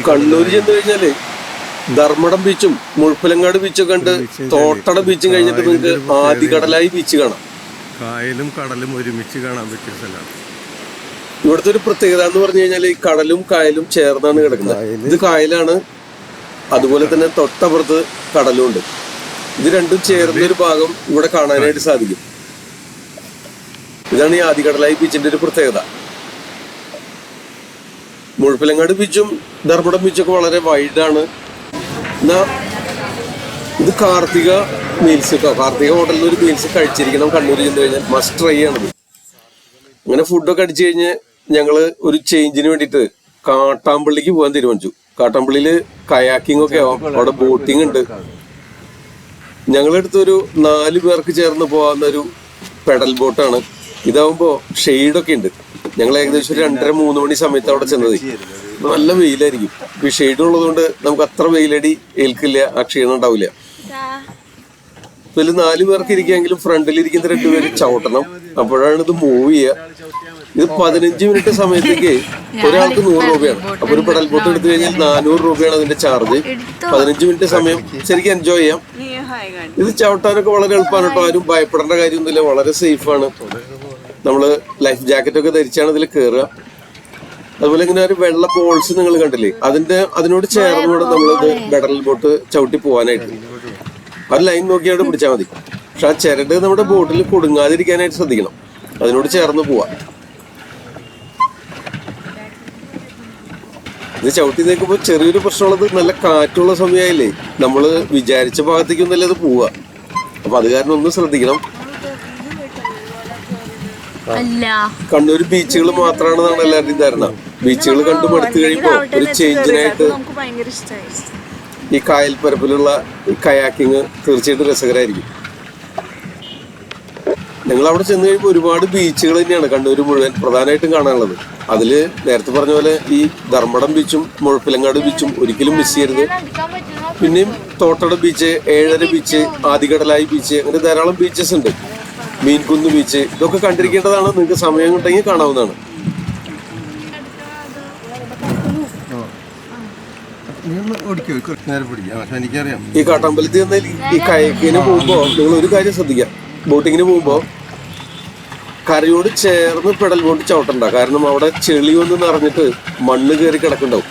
കണ്ണൂർ ചെന്ന് കഴിഞ്ഞാല് ധർമ്മടം ബീച്ചും മുഴപ്പിലങ്ങാട് ബീച്ചും കണ്ട് തോട്ടട ബീച്ചും കഴിഞ്ഞിട്ട് നിങ്ങൾക്ക് ആദികടലായി ബീച്ച് കാണാം. കായലും കടലും ഒരുമിച്ച് കാണാൻ പറ്റിയ സ്ഥലമാണ്. ഇവിടുത്തെ ഒരു പ്രത്യേകത എന്ന് പറഞ്ഞു കഴിഞ്ഞാൽ ഈ കടലും കായലും ചേർന്നാണ് കിടക്കുന്നത്. ഇത് കായലാണ്, അതുപോലെ തന്നെ തൊട്ടപ്പുറത്ത് കടലും ഉണ്ട്. ഇത് രണ്ടും ചേർന്നൊരു ഭാഗം ഇവിടെ കാണാനായിട്ട് സാധിക്കും. ഇതാണ് ഈ ആദികടലായി ബീച്ചിന്റെ ഒരു പ്രത്യേകത. മുഴപ്പിലങ്ങാട് ബീച്ചും ധർമ്മടം ബീച്ചൊക്കെ വളരെ വൈഡാണ്. എന്നാ ഇത് കാർത്തിക മീൽസ് കേട്ടോ. കാർത്തിക ഹോട്ടലിൽ ഒരു മീൽസ് കഴിച്ചിരിക്കണം. കണ്ണൂർ ചെന്ന് കഴിഞ്ഞാൽ മസ്റ്റ് ട്രൈ ആണത്. അങ്ങനെ ഫുഡൊക്കെ അടിച്ചു കഴിഞ്ഞ് ഞങ്ങള് ഒരു ചേഞ്ചിന് വേണ്ടിയിട്ട് കാട്ടാമ്പള്ളിക്ക് പോകാൻ തീരുമാനിച്ചു. കാട്ടാമ്പള്ളിയില് കയാക്കിംഗ് ഒക്കെ ആവാം, അവിടെ ബോട്ടിംഗ് ഉണ്ട്. ഞങ്ങളെടുത്തൊരു 4 പേർക്ക് ചേർന്ന് പോകാവുന്ന ഒരു പെഡൽ ബോട്ടാണ്. ഇതാവുമ്പോ ഷെയ്ഡൊക്കെ ഉണ്ട്. ഞങ്ങൾ ഏകദേശം ഒരു 2:30-3 മണി സമയത്ത് അവിടെ ചെന്നത്. നല്ല വെയിലായിരിക്കും. ഈ ഷെയ്ഡ് ഉള്ളത് കൊണ്ട് നമുക്ക് അത്ര വെയിലടി ഏൽക്കില്ല, ആ ക്ഷീണം ഉണ്ടാവില്ല. ഇതിൽ 4 പേർക്ക് ഇരിക്കുകയെങ്കിലും ഫ്രണ്ടിലിരിക്കുന്ന 2 പേര് ചവിട്ടണം, അപ്പോഴാണ് ഇത് മൂവ് ചെയ്യുക. ഇത് 15 മിനിറ്റ് സമയത്തേക്ക് ഒരാൾക്ക് 100 രൂപയാണ്. അപ്പൊ ഒരു പെഡൽ ബോട്ട് എടുത്തു കഴിഞ്ഞാൽ 400 രൂപയാണ് അതിന്റെ ചാർജ്. 15 മിനിറ്റ് സമയം ശരിക്കും എൻജോയ് ചെയ്യാം. ഇത് ചവിട്ടാനൊക്കെ വളരെ എളുപ്പമാണ് കേട്ടോ. ആരും ഭയപ്പെടേണ്ട കാര്യമൊന്നുമില്ല, വളരെ സേഫാണ്. നമ്മള് ലൈഫ് ജാക്കറ്റ് ഒക്കെ ധരിച്ചാണ് ഇതിൽ കയറുക. അതുപോലെ ഇങ്ങനെ ഒരു വെള്ള ബോൾസ് നിങ്ങൾ കണ്ടില്ലേ, അതിനോട് ചേർന്നുകൊണ്ട് നമ്മളിത് പെഡൽ ബോട്ട് ചവിട്ടി പോകാനായിട്ട് ആ ലൈൻ നോക്കിയാണ്ട് പിടിച്ചാൽ മതി. പക്ഷെ ആ ചരട് നമ്മുടെ ബോട്ടിൽ കുടുങ്ങാതിരിക്കാനായിട്ട് ശ്രദ്ധിക്കണം. അതിനോട് ചേർന്ന് പോവാ. ഇത് ചവിട്ടി നിൽക്കുമ്പോൾ ചെറിയൊരു പ്രശ്നമുള്ളത്, നല്ല കാറ്റുള്ള സമയമായില്ലേ, നമ്മള് വിചാരിച്ച ഭാഗത്തേക്കൊന്നല്ലേ ഇത് പോവുക. അപ്പൊ അത് കാരണം ഒന്ന് ശ്രദ്ധിക്കണം. കണ്ണൂർ ബീച്ചുകൾ മാത്രമാണെന്നാണ് എല്ലാവരുടെയും ധാരണ. ബീച്ചുകൾ കണ്ടു മടുത്തു കഴിയുമ്പോ ഒരു ചേഞ്ചിനായിട്ട് ഈ കായൽ പരപ്പിലുള്ള കയാക്കിങ് തീർച്ചയായിട്ടും രസകരമായിരിക്കും. ഞങ്ങൾ അവിടെ ചെന്ന് കഴിയുമ്പോൾ ഒരുപാട് ബീച്ചുകൾ തന്നെയാണ് കണ്ണൂർ മുഴുവൻ പ്രധാനമായിട്ടും കാണാനുള്ളത്. അതില് നേരത്തെ പറഞ്ഞ പോലെ ഈ ധർമ്മടം ബീച്ചും മുഴപ്പിലങ്ങാട് ബീച്ചും ഒരിക്കലും മിസ് ചെയ്യരുത്. പിന്നെയും തോട്ടട ബീച്ച്, ഏഴര ബീച്ച്, ആദികടലായി ബീച്ച്, അങ്ങനെ ധാരാളം ബീച്ചസ് ഉണ്ട്. മീൻകുന്ന് ബീച്ച്, ഇതൊക്കെ കണ്ടിരിക്കേണ്ടതാണ്. നിങ്ങൾക്ക് സമയം ഉണ്ടെങ്കിൽ കാണാവുന്നതാണ്. ഈ കാട്ടാമ്പലത്തിൽ നിന്ന് ഈ കയക്കിന് പോകുമ്പോ നിങ്ങൾ ഒരു കാര്യം ശ്രദ്ധിക്കുക. ബോട്ടിങ്ങിന് പോകുമ്പോ കരയോട് ചേർന്ന് പെഡൽ ബോട്ട് ചവിട്ടണ്ട. കാരണം അവിടെ ചെളി ഒന്ന് നിറഞ്ഞിട്ട് മണ്ണ് കയറി കിടക്കുന്നുണ്ടാവും.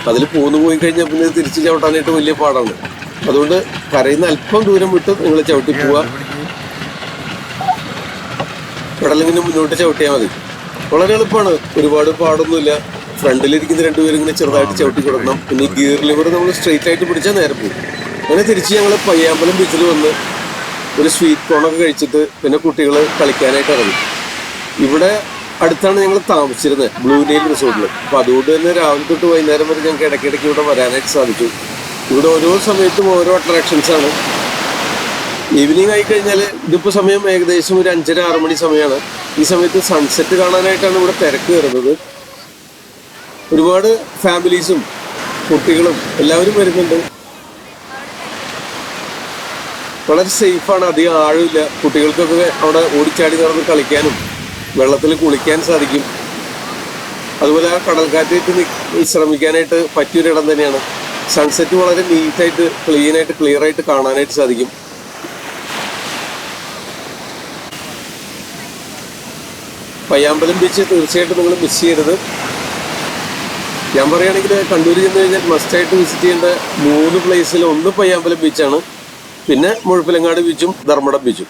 അതിൽ പോയി കഴിഞ്ഞാൽ പിന്നെ തിരിച്ച് ചവിട്ടാനായിട്ട് വലിയ പാടാണ്. അതുകൊണ്ട് കരയിൽ നിന്ന് അല്പം ദൂരം വിട്ട് നിങ്ങൾ ചവിട്ടി പോവുക. പെഡലിങ്ങനെ മുന്നോട്ട് ചവിട്ടിയാൽ മതി. വളരെ എളുപ്പമാണ്, ഒരുപാട് പാടൊന്നുമില്ല. ഫ്രണ്ടിലിരിക്കുന്ന 2 പേരും ഇങ്ങനെ ചെറുതായിട്ട് ചവിട്ടി കൊടുക്കണം. പിന്നെ ഈ ഗിയർ ലിവർ നമ്മൾ സ്ട്രെയിറ്റ് ആയിട്ട് പിടിച്ചാൽ നേരെ പോകും. അങ്ങനെ തിരിച്ച് ഞങ്ങൾ പയ്യാമ്പലം ബീച്ചിൽ വന്ന് ഒരു സ്വീറ്റ് കോണൊക്കെ കഴിച്ചിട്ട് പിന്നെ കുട്ടികൾ കളിക്കാനായിട്ട് ഇറങ്ങി. ഇവിടെ അടുത്താണ് ഞങ്ങൾ താമസിച്ചിരുന്നത്, ബ്ലൂ നെയിൽ റിസോർട്ടിൽ. അപ്പൊ അതുകൊണ്ട് തന്നെ രാവിലെ തൊട്ട് വൈകുന്നേരം വരെ ഞങ്ങൾക്ക് ഇടയ്ക്കിടയ്ക്ക് ഇവിടെ വരാനായിട്ട് സാധിച്ചു. ഇവിടെ ഓരോ സമയത്തും ഓരോ അട്രാക്ഷൻസ് ആണ്. ഈവനിങ് ആയി കഴിഞ്ഞാൽ ഇതിപ്പോൾ സമയം ഏകദേശം ഒരു 5:30-6 മണി സമയമാണ്. ഈ സമയത്ത് സൺസെറ്റ് കാണാനായിട്ടാണ് ഇവിടെ തിരക്ക് കയറുന്നത്. ഒരുപാട് ഫാമിലീസും കുട്ടികളും എല്ലാവരും വരുന്നുണ്ട്. വളരെ സേഫാണ്, അധികം ആഴമില്ല. കുട്ടികൾക്കൊക്കെ അവിടെ ഓടിച്ചാടി നടന്ന് കളിക്കാനും വെള്ളത്തിൽ കുളിക്കാൻ സാധിക്കും. അതുപോലെ ആ കടൽക്കാറ്റേറ്റ് വിശ്രമിക്കാനായിട്ട് പറ്റിയൊരിടം തന്നെയാണ്. സൺസെറ്റ് വളരെ നീറ്റായിട്ട് ക്ലിയർ ആയിട്ട് കാണാനായിട്ട് സാധിക്കും. പയ്യാമ്പലം ബീച്ച് തീർച്ചയായിട്ടും നിങ്ങൾ മിസ് ചെയ്യരുത്. ഞാൻ പറയുകയാണെങ്കിൽ കണ്ണൂർ ചെന്ന് കഴിഞ്ഞാൽ മസ്റ്റായിട്ട് വിസിറ്റ് ചെയ്യേണ്ട 3 പ്ലേസിൽ ഒന്ന് പയ്യാമ്പലം ബീച്ചാണ്, പിന്നെ മുഴപ്പിലങ്ങാട് ബീച്ചും ധർമ്മടം ബീച്ചും.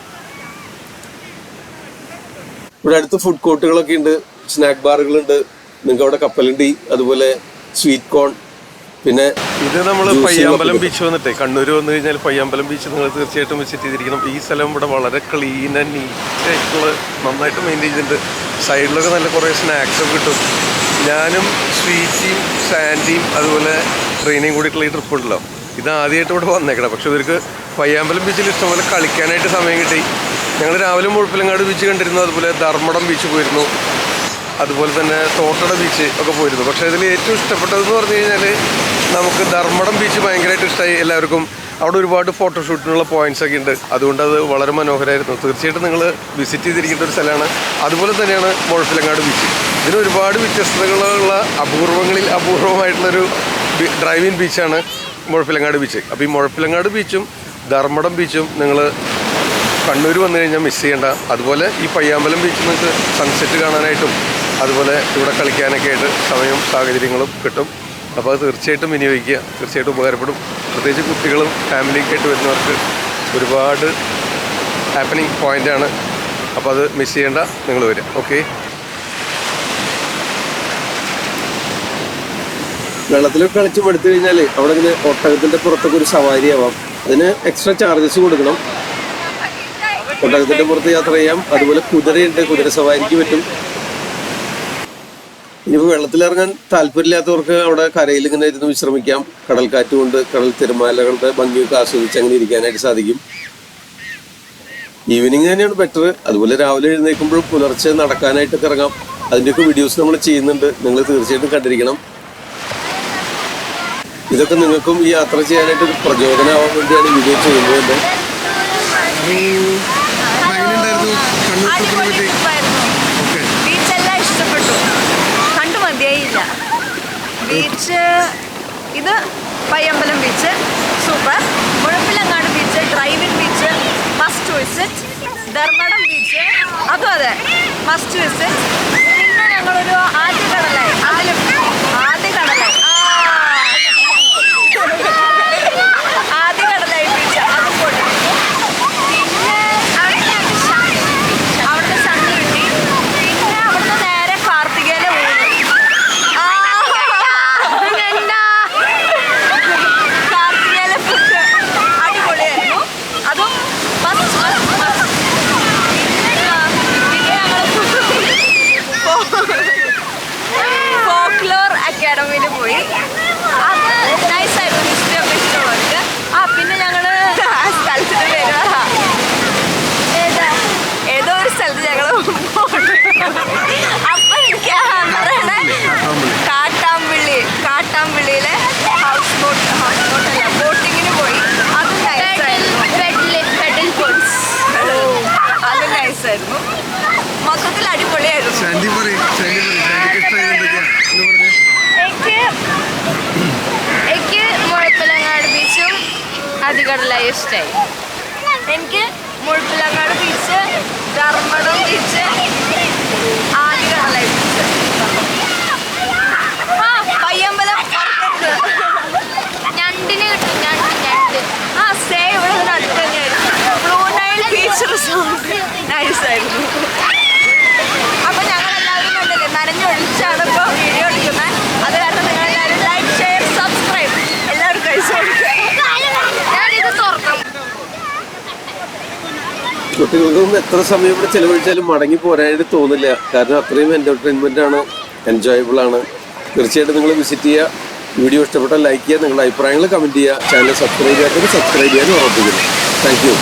ഇവിടെ അടുത്ത് ഫുഡ് കോർട്ടുകളൊക്കെ ഉണ്ട്, സ്നാക്ക് ബാറുകളുണ്ട്. നിങ്ങൾക്ക് അവിടെ കപ്പലണ്ടി, അതുപോലെ സ്വീറ്റ് കോൺ, പിന്നെ ഇത് നമ്മൾ പയ്യാമ്പലം ബീച്ച് വന്നിട്ട് കണ്ണൂർ വന്നു കഴിഞ്ഞാൽ പയ്യാമ്പലം ബീച്ച് നിങ്ങൾ തീർച്ചയായിട്ടും വിസിറ്റ് ചെയ്തിരിക്കണം. ഈ സ്ഥലം ഇവിടെ വളരെ ക്ലീൻ ആൻഡ് നീറ്റായിട്ടുള്ള, നന്നായിട്ട് മെയിൻറ്റെയിൻ ചെയ്തിട്ടുണ്ട്. സൈഡിലൊക്കെ നല്ല കുറേ സ്നാക്സൊക്കെ കിട്ടും. ഞാനും സ്വീറ്റിയും സാൻഡിയും അതുപോലെ ട്രെയിനിയും കൂടിയിട്ടുള്ള ഈ ട്രിപ്പ് ഉണ്ടല്ലോ, ഇത് ആദ്യമായിട്ട് ഇവിടെ വന്നേക്കണം. പക്ഷെ ഇവർക്ക് പയ്യാമ്പലം ബീച്ചിൽ ഇഷ്ടംപോലെ കളിക്കാനായിട്ട് സമയം കിട്ടി. ഞങ്ങൾ രാവിലെ മുഴപ്പിലങ്ങാട് ബീച്ച് കണ്ടിരുന്നു, അതുപോലെ ധർമ്മടം ബീച്ച് പോയിരുന്നു, അതുപോലെ തന്നെ തോട്ടട ബീച്ച് ഒക്കെ പോയിരുന്നു. പക്ഷേ ഇതിൽ ഏറ്റവും ഇഷ്ടപ്പെട്ടതെന്ന് പറഞ്ഞു കഴിഞ്ഞാൽ നമുക്ക് ധർമ്മടം ബീച്ച് ഭയങ്കരമായിട്ട് ഇഷ്ടമായി എല്ലാവർക്കും. അവിടെ ഒരുപാട് ഫോട്ടോഷൂട്ടിനുള്ള പോയിന്റ്സ് ഒക്കെ ഉണ്ട്. അതുകൊണ്ട് അത് വളരെ മനോഹരമായിരുന്നു. തീർച്ചയായിട്ടും നിങ്ങൾ വിസിറ്റ് ചെയ്തിരിക്കേണ്ട ഒരു സ്ഥലമാണ്. അതുപോലെ തന്നെയാണ് മുഴപ്പിലങ്ങാട് ബീച്ച്. ഇതിന് ഒരുപാട് വ്യത്യസ്തതകളുള്ള അപൂർവങ്ങളിൽ അപൂർവമായിട്ടുള്ളൊരു ഡ്രൈവിൻ ബീച്ചാണ് മുഴപ്പിലങ്ങാട് ബീച്ച്. അപ്പോൾ ഈ മുഴപ്പിലങ്ങാട് ബീച്ചും ധർമ്മടം ബീച്ചും നിങ്ങൾ കണ്ണൂർ വന്നു കഴിഞ്ഞാൽ മിസ് ചെയ്യേണ്ട. അതുപോലെ ഈ പയ്യാമ്പലം ബീച്ചിൽ നിങ്ങൾക്ക് സൺസെറ്റ് കാണാനായിട്ടും അതുപോലെ ഇവിടെ കളിക്കാനൊക്കെ ആയിട്ട് സമയവും സാഹചര്യങ്ങളും കിട്ടും. അപ്പോൾ അത് തീർച്ചയായിട്ടും വിനിയോഗിക്കുക. തീർച്ചയായിട്ടും ഉപകാരപ്പെടും. പ്രത്യേകിച്ച് കുട്ടികളും ഫാമിലിയൊക്കെ ആയിട്ട് വരുന്നവർക്ക് ഒരുപാട് ഹാപ്പനിങ് പോയിൻ്റാണ്. അപ്പോൾ അത് മിസ് ചെയ്യേണ്ട, നിങ്ങൾ വരിക. ഓക്കെ. വെള്ളത്തിലൊക്കെ കളിച്ച് മടുത്തു കഴിഞ്ഞാൽ അവിടെ ഇങ്ങനെ ഒട്ടകത്തിൻ്റെ പുറത്തൊക്കെ ഒരു സവാരി ആവാം. അതിന് എക്സ്ട്രാ ചാർജസ് കൊടുക്കണം. ഒട്ടകത്തിൻ്റെ പുറത്ത് യാത്ര ചെയ്യാം. അതുപോലെ കുതിരയുണ്ട്, കുതിര സവാരിക്ക് പറ്റും. ഇനിയിപ്പോൾ വെള്ളത്തിലിറങ്ങാൻ താല്പര്യമില്ലാത്തവർക്ക് അവിടെ കരയിൽ ഇങ്ങനെ ഇരുന്ന് വിശ്രമിക്കാം. കടൽക്കാറ്റ് കൊണ്ട് കടൽ തിരമാലകളുടെ ഭംഗിയൊക്കെ ആസ്വദിച്ച് അങ്ങനെ ഇരിക്കാനായിട്ട് സാധിക്കും. ഈവനിങ് തന്നെയാണ് ബെറ്റർ. അതുപോലെ രാവിലെ എഴുന്നേൽക്കുമ്പോഴും പുലർച്ചെ നടക്കാനായിട്ടൊക്കെ ഇറങ്ങാം. അതിൻ്റെയൊക്കെ വീഡിയോസ് നമ്മൾ ചെയ്യുന്നുണ്ട്. നിങ്ങൾ തീർച്ചയായിട്ടും കണ്ടിരിക്കണം. ഇതൊക്കെ നിങ്ങൾക്കും ഈ യാത്ര ചെയ്യാനായിട്ട് ഒരു പ്രചോദനമാവാൻ വേണ്ടിയാണ് ഈ വീഡിയോ ചെയ്യുന്നത് തന്നെ. ബീച്ചെല്ലാം ഇഷ്ടപ്പെട്ടു, കണ്ടു മതിയായില്ല. ബീച്ച് ഇത് Payyambalam beach super. Muzhappilangad beach, drive-in beach must visit. Dharmadam beach അതും അതെ മസ്റ്റ് വിസിറ്റ്. പിന്നെ ഞങ്ങളൊരു ആദ്യ കടലായി ബീച്ച് അത് പോയി. പിന്നെ അവിടുത്തെ സണ്ണ് കിട്ടി. പിന്നെ അവിടുന്ന് നേരെ കാർത്തികേയിലെ കാർത്തികേയിലെ ഫുഡ് അടിപൊളിയായിരുന്നു. അതും പിന്നെ ഞങ്ങൾ ഫോക്ലോർ അക്കാഡമിയിൽ പോയി. അത് നൈസായിരുന്നു. ഹിസ്റ്ററി ഒക്കെ ഇഷ്ടമുള്ളവർക്ക്. പിന്നെ ഞങ്ങള് സ്ഥലത്തിന് പേര് ഏതോ ഒരു സ്ഥലത്ത് ഞങ്ങള് അപ്പൊ എനിക്ക് കാട്ടാമ്പിള്ളിയിലെ ഹൗസ് ബോട്ടല്ല ബോട്ടിങ്ങിന് പോയി. അത് നൈസായിരുന്നു. അത് നൈസായിരുന്നു. മൊത്തത്തിൽ അടിപൊളിയായിരുന്നു. എനിക്ക് മുഴപ്പിലങ്ങാട് ബീച്ചും അതികടലായി ഇഷ്ടമായി. എനിക്ക് Muzhappilangad beach, Dharmadam beach, Adikadalayi beach, Payyambalam ഞണ്ടിന് കിട്ടും. ഞണ്ട് സ്റ്റേ ഇവിടെ അടുത്ത് തന്നെയായിരുന്നു. ബ്ലൂ നൈൽ ബീച്ച് റിസോർട്ട് നൈസായിരുന്നു. അപ്പോൾ ഞങ്ങളെല്ലാവരും കണ്ടില്ലേ, നനഞ്ഞൊഴിച്ചാണ് ഇപ്പോൾ വീഡിയോ എടുക്കുന്നത്. അത് കാരണം നിങ്ങളെല്ലാവരും ലൈക്ക്, ഷെയർ, സബ്സ്ക്രൈബ് എല്ലാവരും കഴിച്ചു കൊടുക്കുക. ഞാനിത് തുറക്കും. കുട്ടികൾക്കൊന്നും എത്ര സമയം ഇവിടെ ചെലവഴിച്ചാലും മടങ്ങി പോരാനായിട്ട് തോന്നില്ല. കാരണം അത്രയും എൻ്റർടൈൻമെൻ്റ് ആണ്, എൻജോയബിൾ ആണ്. തീർച്ചയായിട്ടും നിങ്ങൾ വിസിറ്റ് ചെയ്യുക. വീഡിയോ ഇഷ്ടപ്പെട്ടാൽ ലൈക്ക് ചെയ്യുക. നിങ്ങളുടെ അഭിപ്രായങ്ങൾ കമൻറ്റ് ചെയ്യുക. ചാനൽ സബ്സ്ക്രൈബ് ചെയ്യാത്തവർ സബ്സ്ക്രൈബ് ചെയ്യാനും ഉറപ്പിക്കുന്നു. Thank you.